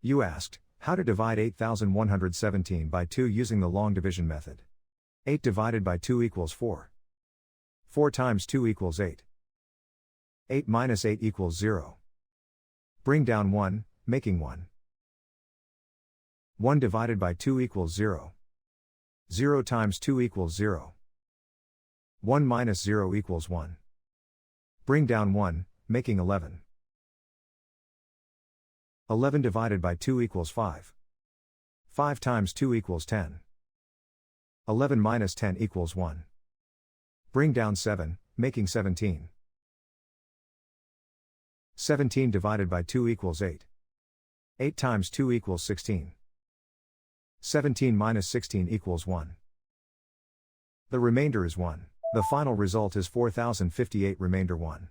You asked, how to divide 8117 by 2 using the long division method. 8 divided by 2 equals 4. 4 times 2 equals 8. 8 minus 8 equals 0. Bring down 1, making 1. 1 divided by 2 equals 0. 0 times 2 equals 0. 1 minus 0 equals 1. Bring down 1, making 11. 11 divided by 2 equals 5. 5 times 2 equals 10. 11 minus 10 equals 1. Bring down 7, making 17. 17 divided by 2 equals 8. 8 times 2 equals 16. 17 minus 16 equals 1. The remainder is 1. The final result is 4058 remainder 1.